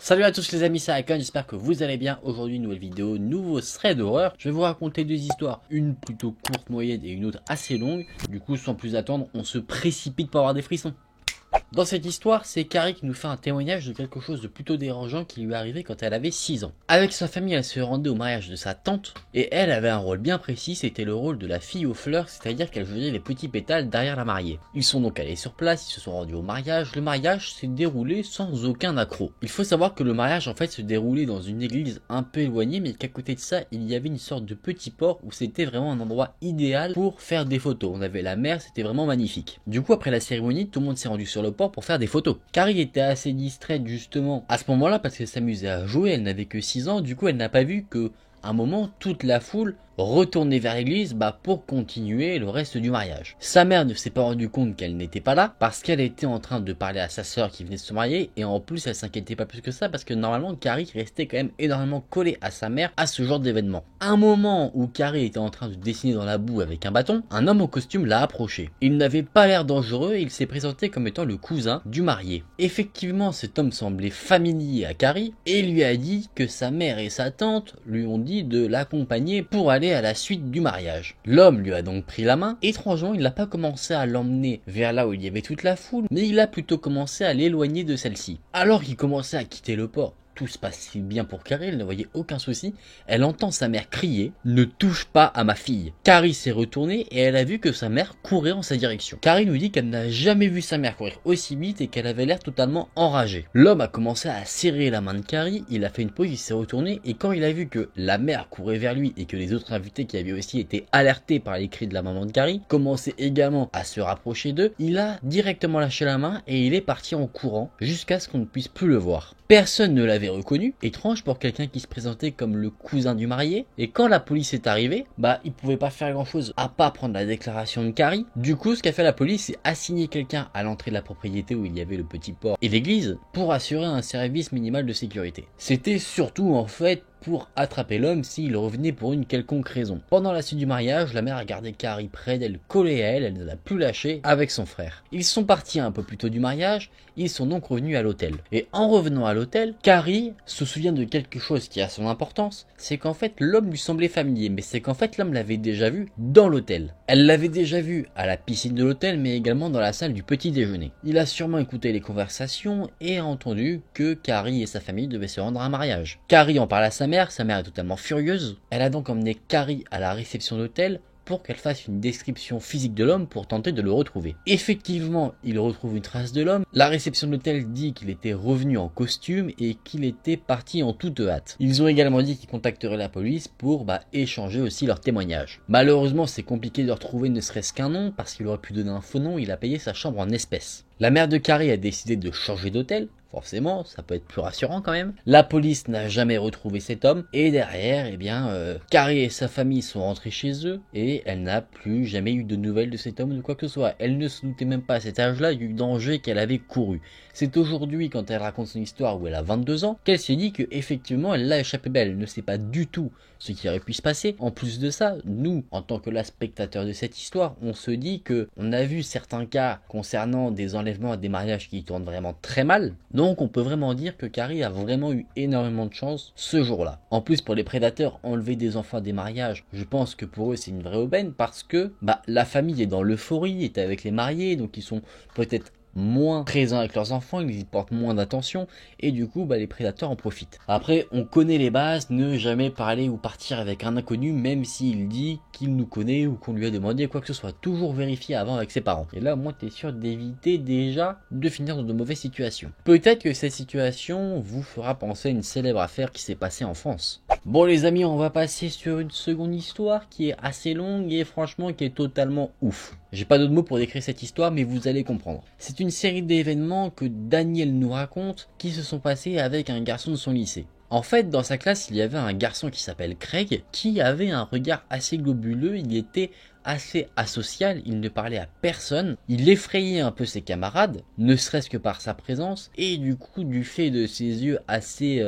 Salut à tous les amis, c'est Akon, j'espère que vous allez bien. Aujourd'hui, nouvelle vidéo, nouveau thread d'horreur. Je vais vous raconter deux histoires, une plutôt courte, moyenne et une autre assez longue. Du coup, sans plus attendre, on se précipite pour avoir des frissons. Dans cette histoire, c'est Carrie qui nous fait un témoignage de quelque chose de plutôt dérangeant qui lui est arrivé quand elle avait 6 ans. Avec sa famille, elle se rendait au mariage de sa tante, et elle avait un rôle bien précis, c'était le rôle de la fille aux fleurs, c'est-à-dire qu'elle faisait les petits pétales derrière la mariée. Ils sont donc allés sur place, ils se sont rendus au mariage, le mariage s'est déroulé sans aucun accroc. Il faut savoir que le mariage en fait se déroulait dans une église un peu éloignée, mais qu'à côté de ça, il y avait une sorte de petit port où c'était vraiment un endroit idéal pour faire des photos. On avait la mer, c'était vraiment magnifique. Du coup, après la cérémonie, tout le monde s'est rendu sur le port pour faire des photos. Carrie était assez distraite justement à ce moment-là parce qu'elle s'amusait à jouer, elle n'avait que 6 ans, du coup elle n'a pas vu que à un moment toute la foule retournait vers l'église pour continuer le reste du mariage. Sa mère ne s'est pas rendu compte qu'elle n'était pas là parce qu'elle était en train de parler à sa sœur qui venait de se marier et en plus elle s'inquiétait pas plus que ça parce que normalement Carrie restait quand même énormément collée à sa mère à ce genre d'événement. À un moment où Carrie était en train de dessiner dans la boue avec un bâton, un homme en costume l'a approché. Il n'avait pas l'air dangereux et il s'est présenté comme étant le cousin du marié. Effectivement, cet homme semblait familier à Carrie et lui a dit que sa mère et sa tante lui ont dit de l'accompagner pour aller à la suite du mariage. L'homme lui a donc pris la main. Étrangement, il n'a pas commencé à l'emmener vers là où il y avait toute la foule, mais il a plutôt commencé à l'éloigner de celle-ci. Alors qu'il commençait à quitter le port, tout se passe bien pour Carrie, elle ne voyait aucun souci. Elle entend sa mère crier « Ne touche pas à ma fille !» Carrie s'est retournée et elle a vu que sa mère courait en sa direction. Carrie nous dit qu'elle n'a jamais vu sa mère courir aussi vite et qu'elle avait l'air totalement enragée. L'homme a commencé à serrer la main de Carrie, il a fait une pause, il s'est retourné et quand il a vu que la mère courait vers lui et que les autres invités qui avaient aussi été alertés par les cris de la maman de Carrie commençaient également à se rapprocher d'eux, il a directement lâché la main et il est parti en courant jusqu'à ce qu'on ne puisse plus le voir. Personne ne l'avait reconnu, étrange pour quelqu'un qui se présentait comme le cousin du marié, et quand la police est arrivée, il pouvait pas faire grand chose à part prendre la déclaration de Carrie. Du coup, ce qu'a fait la police, c'est assigner quelqu'un à l'entrée de la propriété où il y avait le petit port et l'église pour assurer un service minimal de sécurité. C'était surtout en fait pour attraper l'homme s'il revenait pour une quelconque raison. Pendant la suite du mariage, la mère a gardé Carrie près d'elle, collée à elle, elle ne l'a plus lâchée avec son frère. Ils sont partis un peu plus tôt du mariage, ils sont donc revenus à l'hôtel. Et en revenant à l'hôtel, Carrie se souvient de quelque chose qui a son importance, c'est qu'en fait l'homme lui semblait familier, mais c'est qu'en fait l'homme l'avait déjà vu dans l'hôtel. Elle l'avait déjà vu à la piscine de l'hôtel, mais également dans la salle du petit déjeuner. Il a sûrement écouté les conversations et a entendu que Carrie et sa famille devaient se rendre à un mariage. Carrie en parle à sa mère est totalement furieuse. Elle a donc emmené Carrie à la réception d'hôtel pour qu'elle fasse une description physique de l'homme pour tenter de le retrouver. Effectivement, il retrouve une trace de l'homme. La réception de l'hôtel dit qu'il était revenu en costume et qu'il était parti en toute hâte. Ils ont également dit qu'ils contacteraient la police pour échanger aussi leurs témoignages. Malheureusement, c'est compliqué de retrouver ne serait-ce qu'un nom parce qu'il aurait pu donner un faux nom, il a payé sa chambre en espèces. La mère de Carrie a décidé de changer d'hôtel. Forcément, ça peut être plus rassurant quand même. La police n'a jamais retrouvé cet homme et derrière, Carrie et sa famille sont rentrés chez eux et elle n'a plus jamais eu de nouvelles de cet homme ou de quoi que ce soit. Elle ne se doutait même pas à cet âge-là du danger qu'elle avait couru. C'est aujourd'hui, quand elle raconte son histoire où elle a 22 ans, qu'elle s'est dit que effectivement elle l'a échappé belle. Elle ne sait pas du tout ce qui aurait pu se passer. En plus de ça, nous, en tant que spectateur de cette histoire, on se dit que on a vu certains cas concernant des enlèvements et des mariages qui tournent vraiment très mal. Donc on peut vraiment dire que Carrie a vraiment eu énormément de chance ce jour-là. En plus, pour les prédateurs, enlever des enfants à des mariages, je pense que pour eux c'est une vraie aubaine parce que la famille est dans l'euphorie, est avec les mariés, donc ils sont peut-être moins présents avec leurs enfants, ils y portent moins d'attention et du coup les prédateurs en profitent. Après, on connaît les bases, ne jamais parler ou partir avec un inconnu même s'il dit qu'il nous connaît ou qu'on lui a demandé quoi que ce soit. Toujours vérifier avant avec ses parents. Et là, moi, t'es sûr d'éviter déjà de finir dans de mauvaises situations. Peut-être que cette situation vous fera penser à une célèbre affaire qui s'est passée en France. Bon les amis, on va passer sur une seconde histoire qui est assez longue et franchement qui est totalement ouf. J'ai pas d'autres mots pour décrire cette histoire, mais vous allez comprendre. C'est une série d'événements que Daniel nous raconte qui se sont passés avec un garçon de son lycée. En fait, dans sa classe, il y avait un garçon qui s'appelle Craig, qui avait un regard assez globuleux, il était assez asocial, il ne parlait à personne, il effrayait un peu ses camarades, ne serait-ce que par sa présence, et du coup, du fait de ses yeux assez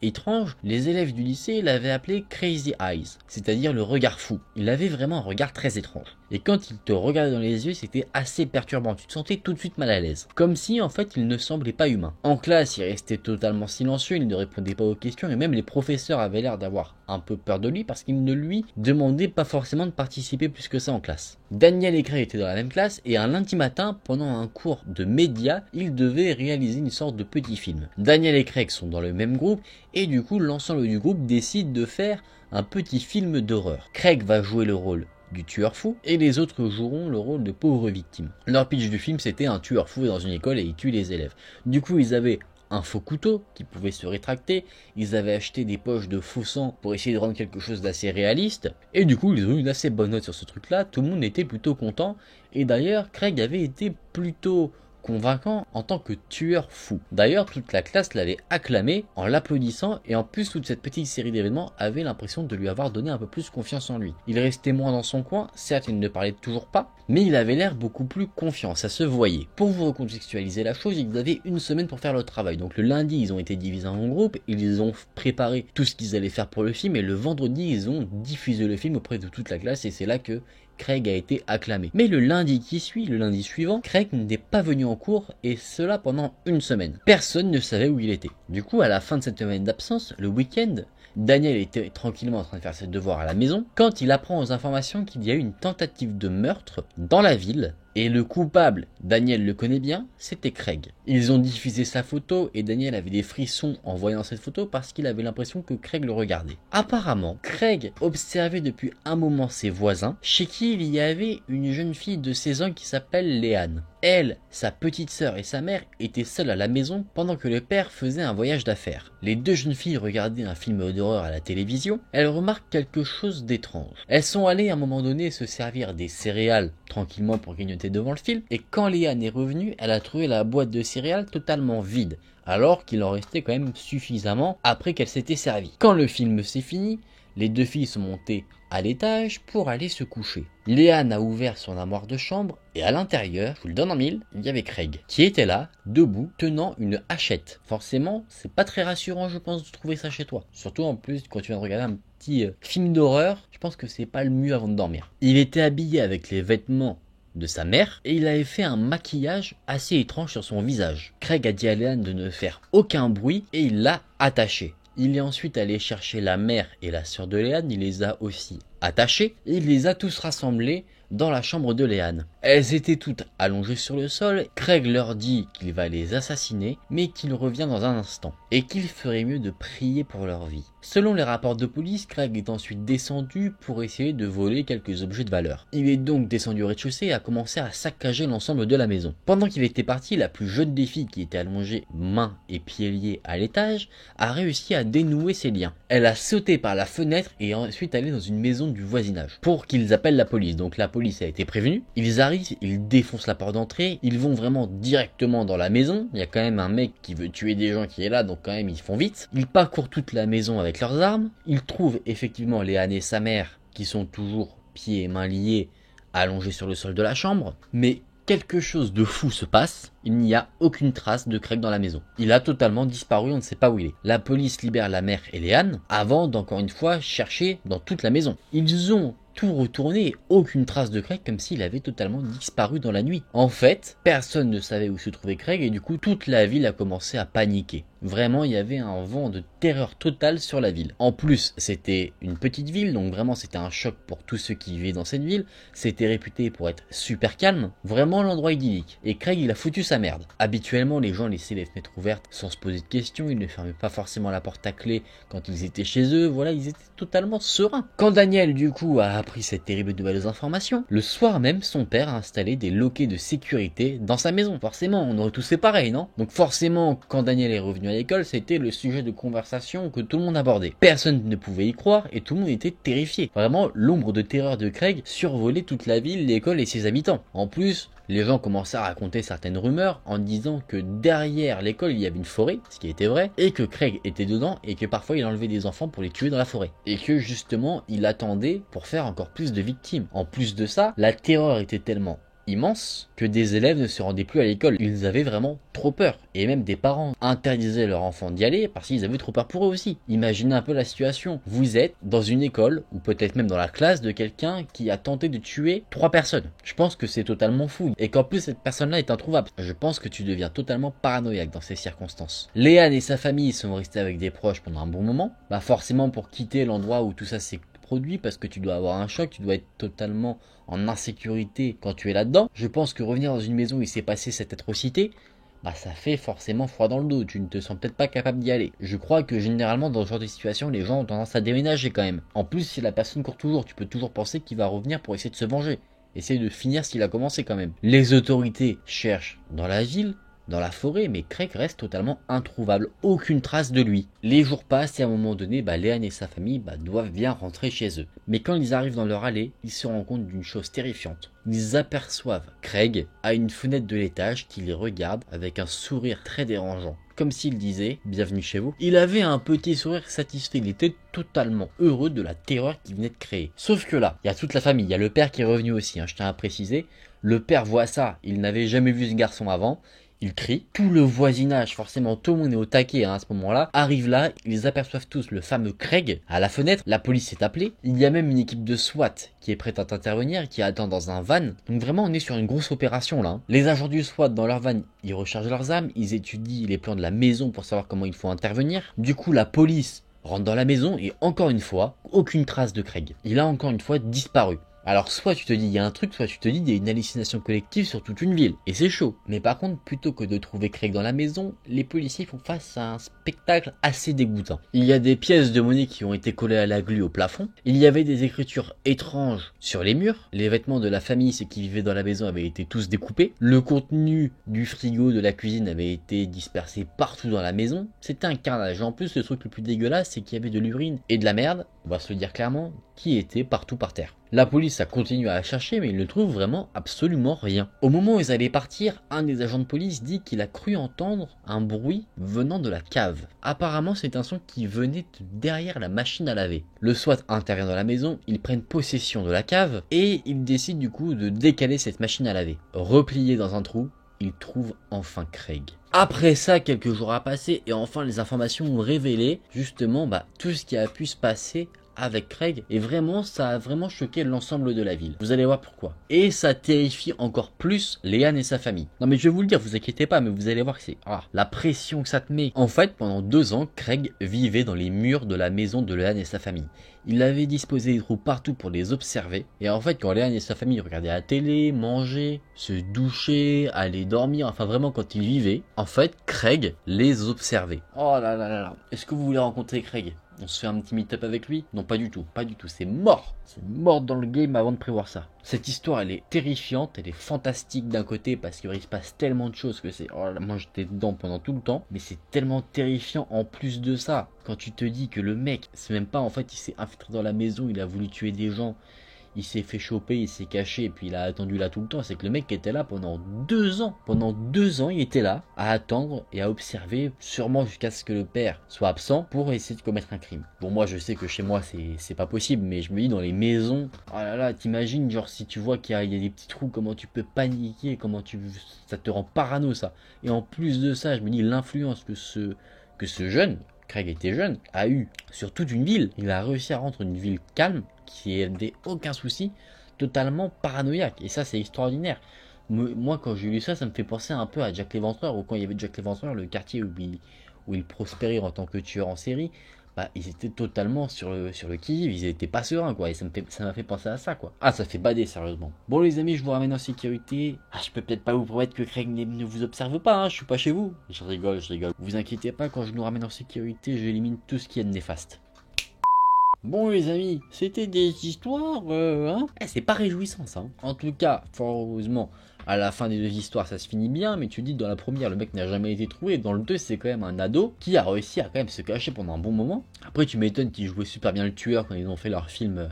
étrange, les élèves du lycée l'avaient appelé Crazy Eyes, c'est-à-dire le regard fou. Il avait vraiment un regard très étrange. Et quand il te regardait dans les yeux, c'était assez perturbant, tu te sentais tout de suite mal à l'aise. Comme si en fait il ne semblait pas humain. En classe, il restait totalement silencieux, il ne répondait pas aux questions et même les professeurs avaient l'air d'avoir un peu peur de lui parce qu'ils ne lui demandaient pas forcément de participer plus que ça en classe. Daniel et Craig étaient dans la même classe et un lundi matin, pendant un cours de médias, ils devaient réaliser une sorte de petit film. Daniel et Craig sont dans le même groupe et du coup l'ensemble du groupe décide de faire un petit film d'horreur. Craig va jouer le rôle du tueur fou et les autres joueront le rôle de pauvres victimes. Leur pitch du film, c'était un tueur fou dans une école et il tue les élèves. Du coup, ils avaient un faux couteau qui pouvait se rétracter, ils avaient acheté des poches de faux sang pour essayer de rendre quelque chose d'assez réaliste, et du coup ils ont eu une assez bonne note sur ce truc là, tout le monde était plutôt content, et d'ailleurs Craig avait été plutôt convaincant en tant que tueur fou. D'ailleurs, toute la classe l'avait acclamé en l'applaudissant et en plus toute cette petite série d'événements avait l'impression de lui avoir donné un peu plus confiance en lui. Il restait moins dans son coin, certes il ne parlait toujours pas, mais il avait l'air beaucoup plus confiant, ça se voyait. Pour vous recontextualiser la chose, ils avaient une semaine pour faire le travail. Donc le lundi, ils ont été divisés en groupes, ils ont préparé tout ce qu'ils allaient faire pour le film et le vendredi, ils ont diffusé le film auprès de toute la classe et c'est là que Craig a été acclamé. Mais le lundi qui suit, le lundi suivant, Craig n'était pas venu en cours et cela pendant une semaine. Personne ne savait où il était. Du coup, à la fin de cette semaine d'absence, le week-end, Daniel était tranquillement en train de faire ses devoirs à la maison quand il apprend aux informations qu'il y a eu une tentative de meurtre dans la ville. Et le coupable, Daniel le connaît bien, c'était Craig. Ils ont diffusé sa photo et Daniel avait des frissons en voyant cette photo parce qu'il avait l'impression que Craig le regardait. Apparemment, Craig observait depuis un moment ses voisins, chez qui il y avait une jeune fille de 16 ans qui s'appelle Léane. Elle, sa petite sœur et sa mère étaient seules à la maison pendant que le père faisait un voyage d'affaires. Les deux jeunes filles regardaient un film d'horreur à la télévision. Elles remarquent quelque chose d'étrange. Elles sont allées à un moment donné se servir des céréales tranquillement pour grignoter devant le film et quand Léane est revenue, elle a trouvé la boîte de céréales totalement vide alors qu'il en restait quand même suffisamment après qu'elle s'était servie. Quand le film s'est fini, les deux filles sont montées à l'étage pour aller se coucher. Léane a ouvert son armoire de chambre et à l'intérieur, je vous le donne en mille, il y avait Craig qui était là, debout, tenant une hachette. Forcément, c'est pas très rassurant je pense de trouver ça chez toi. Surtout en plus quand tu viens de regarder un petit film d'horreur, je pense que c'est pas le mieux avant de dormir. Il était habillé avec les vêtements de sa mère et il avait fait un maquillage assez étrange sur son visage. Craig a dit à Léane de ne faire aucun bruit et il l'a attachée. Il est ensuite allé chercher la mère et la sœur de Léane, il les a aussi attachés et il les a tous rassemblés dans la chambre de Léane. Elles étaient toutes allongées sur le sol, Craig leur dit qu'il va les assassiner mais qu'il revient dans un instant et qu'il ferait mieux de prier pour leur vie. Selon les rapports de police, Craig est ensuite descendu pour essayer de voler quelques objets de valeur. Il est donc descendu au rez-de-chaussée et a commencé à saccager l'ensemble de la maison. Pendant qu'il était parti, la plus jeune des filles qui était allongée mains et pieds liés à l'étage a réussi à dénouer ses liens. Elle a sauté par la fenêtre et ensuite allé dans une maison du voisinage pour qu'ils appellent la police. Donc la police a été prévenue. Ils arrivent, ils défoncent la porte d'entrée, ils vont vraiment directement dans la maison. Il y a quand même un mec qui veut tuer des gens qui est là, donc quand même ils font vite. Ils parcourent toute la maison avec leurs armes. Ils trouvent effectivement Léane et sa mère qui sont toujours pieds et mains liés, allongés sur le sol de la chambre. Mais quelque chose de fou se passe, il n'y a aucune trace de Craig dans la maison. Il a totalement disparu, on ne sait pas où il est. La police libère la mère et Léane avant d'encore une fois chercher dans toute la maison. Ils ont tout retourné et aucune trace de Craig comme s'il avait totalement disparu dans la nuit. En fait, personne ne savait où se trouvait Craig et du coup toute la ville a commencé à paniquer. Vraiment, il y avait un vent de terreur totale sur la ville. En plus, c'était une petite ville, donc vraiment c'était un choc pour tous ceux qui vivaient dans cette ville. C'était réputé pour être super calme, vraiment l'endroit idyllique. Et Craig, il a foutu sa merde. Habituellement, les gens laissaient les fenêtres ouvertes sans se poser de questions, ils ne fermaient pas forcément la porte à clé quand ils étaient chez eux, voilà, ils étaient totalement sereins. Quand Daniel, du coup, a appris cette terrible nouvelle information, le soir même, son père a installé des loquets de sécurité dans sa maison. Forcément, on aurait tous fait pareil, non? Donc forcément, quand Daniel est revenu à l'école, c'était le sujet de conversation que tout le monde abordait. Personne ne pouvait y croire et tout le monde était terrifié. Vraiment, l'ombre de terreur de Craig survolait toute la ville, l'école et ses habitants. En plus, les gens commençaient à raconter certaines rumeurs en disant que derrière l'école il y avait une forêt, ce qui était vrai, et que Craig était dedans et que parfois il enlevait des enfants pour les tuer dans la forêt. Et que justement il attendait pour faire encore plus de victimes. En plus de ça, la terreur était tellement immense que des élèves ne se rendaient plus à l'école. Ils avaient vraiment trop peur. Et même des parents interdisaient leurs enfants d'y aller parce qu'ils avaient trop peur pour eux aussi. Imaginez un peu la situation. Vous êtes dans une école, ou peut-être même dans la classe de quelqu'un qui a tenté de tuer 3 personnes. Je pense que c'est totalement fou. Et qu'en plus cette personne-là est introuvable. Je pense que tu deviens totalement paranoïaque dans ces circonstances. Léane et sa famille sont restés avec des proches pendant un bon moment. Bah forcément pour quitter l'endroit où tout ça s'est produit, parce que tu dois avoir un choc, tu dois être totalement en insécurité quand tu es là-dedans. Je pense que revenir dans une maison où il s'est passé cette atrocité, bah ça fait forcément froid dans le dos, tu ne te sens peut-être pas capable d'y aller. Je crois que généralement dans ce genre de situation, les gens ont tendance à déménager quand même. En plus, si la personne court toujours, tu peux toujours penser qu'il va revenir pour essayer de se venger. Essayer de finir ce qu'il a commencé quand même. Les autorités cherchent dans la ville, dans la forêt, mais Craig reste totalement introuvable, aucune trace de lui. Les jours passent et à un moment donné, Léane et sa famille doivent bien rentrer chez eux. Mais quand ils arrivent dans leur allée, ils se rendent compte d'une chose terrifiante. Ils aperçoivent Craig à une fenêtre de l'étage qui les regarde avec un sourire très dérangeant. Comme s'il disait « Bienvenue chez vous ». Il avait un petit sourire satisfait, il était totalement heureux de la terreur qu'il venait de créer. Sauf que là, il y a toute la famille, il y a le père qui est revenu aussi, je tiens à préciser. Le père voit ça, il n'avait jamais vu ce garçon avant. Il crie, tout le voisinage, forcément tout le monde est au taquet à ce moment-là, arrive là, ils aperçoivent tous le fameux Craig à la fenêtre, la police est appelée, il y a même une équipe de SWAT qui est prête à intervenir, qui attend dans un van, donc vraiment on est sur une grosse opération là. Les agents du SWAT dans leur van, ils rechargent leurs armes, ils étudient les plans de la maison pour savoir comment il faut intervenir, du coup la police rentre dans la maison et encore une fois, aucune trace de Craig. Il a encore une fois disparu. Alors soit tu te dis il y a un truc, soit tu te dis il y a une hallucination collective sur toute une ville. Et c'est chaud. Mais par contre, plutôt que de trouver Craig dans la maison, les policiers font face à un spectacle assez dégoûtant. Il y a des pièces de monnaie qui ont été collées à la glu au plafond. Il y avait des écritures étranges sur les murs. Les vêtements de la famille, ceux qui vivaient dans la maison, avaient été tous découpés. Le contenu du frigo de la cuisine avait été dispersé partout dans la maison. C'était un carnage. En plus, le truc le plus dégueulasse, c'est qu'il y avait de l'urine et de la merde, on va se le dire clairement, qui était partout par terre. La police a continué à chercher mais il ne trouve vraiment absolument rien. Au moment où ils allaient partir, un des agents de police dit qu'il a cru entendre un bruit venant de la cave. Apparemment c'est un son qui venait de derrière la machine à laver. Le SWAT intervient dans la maison, ils prennent possession de la cave et ils décident du coup de décaler cette machine à laver. Replié dans un trou, ils trouvent enfin Craig. Après ça, quelques jours a passé et enfin les informations ont révélé justement tout ce qui a pu se passer avec Craig, et vraiment ça a vraiment choqué l'ensemble de la ville. Vous allez voir pourquoi. Et ça terrifie encore plus Léane et sa famille. Non mais je vais vous le dire, vous inquiétez pas, mais vous allez voir que c'est la pression que ça te met. En fait, pendant 2 ans, Craig vivait dans les murs de la maison de Léane et sa famille. Il avait disposé des trous partout pour les observer. Et en fait, quand Léane et sa famille regardaient la télé, mangeaient, se douchaient, allaient dormir, enfin vraiment quand ils vivaient, en fait, Craig les observait. Oh là là là là. Est-ce que vous voulez rencontrer Craig ? On se fait un petit meet-up avec lui? Non, pas du tout, pas du tout, c'est mort. C'est mort dans le game avant de prévoir ça. Cette histoire, elle est terrifiante, elle est fantastique d'un côté parce qu'il se passe tellement de choses que c'est... Oh là, moi j'étais dedans pendant tout le temps, mais c'est tellement terrifiant en plus de ça. Quand tu te dis que le mec, c'est même pas en fait, il s'est infiltré dans la maison, il a voulu tuer des gens, il s'est fait choper, il s'est caché et puis il a attendu là tout le temps. C'est que le mec était là pendant 2 ans. Pendant 2 ans, il était là à attendre et à observer, sûrement jusqu'à ce que le père soit absent pour essayer de commettre un crime. Bon, moi je sais que chez moi c'est pas possible, mais je me dis dans les maisons, oh là là, t'imagines genre si tu vois qu'il y a des petits trous, comment tu peux paniquer, ça te rend parano ça. Et en plus de ça, je me dis l'influence que ce jeune, Craig était jeune, a eu sur toute une ville. Il a réussi à rendre une ville calme, qui n'avait aucun souci, totalement paranoïaque. Et ça, c'est extraordinaire. Moi, quand j'ai lu ça, ça me fait penser un peu à Jack l'Éventreur, ou quand il y avait Jack l'Éventreur, le quartier où il prospérait en tant que tueur en série, ils étaient totalement sur le qui-vive, ils étaient pas sereins, quoi. Et ça m'a fait penser à ça, quoi. Ah, ça fait bader, sérieusement. Bon, les amis, je vous ramène en sécurité. Je peux peut-être pas vous promettre que Craig ne vous observe pas, je suis pas chez vous. Je rigole. Vous inquiétez pas, quand je nous ramène en sécurité, j'élimine tout ce qui est néfaste. Bon les amis, c'était des histoires, c'est pas réjouissant ça. En tout cas, fort heureusement, à la fin des 2 histoires ça se finit bien, mais tu dis dans la première le mec n'a jamais été trouvé, dans le 2 c'est quand même un ado qui a réussi à quand même se cacher pendant un bon moment. Après tu m'étonnes qu'ils jouaient super bien le tueur quand ils ont fait leur film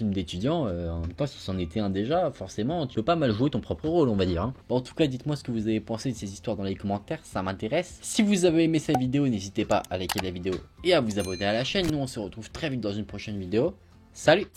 d'étudiant, en même temps si c'en était un déjà, forcément tu peux pas mal jouer ton propre rôle on va dire. Bon, en tout cas dites-moi ce que vous avez pensé de ces histoires dans les commentaires, ça m'intéresse. Si vous avez aimé cette vidéo, n'hésitez pas à liker la vidéo et à vous abonner à la chaîne. Nous on se retrouve très vite dans une prochaine vidéo. Salut!